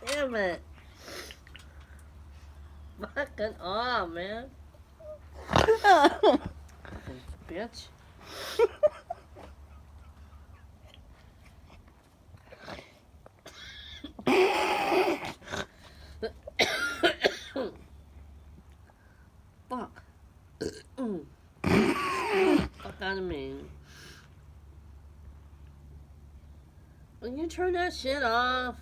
Damn it. Fucking off, man. Bitch. Fuck. Fuck out of me. Will you turn that shit off?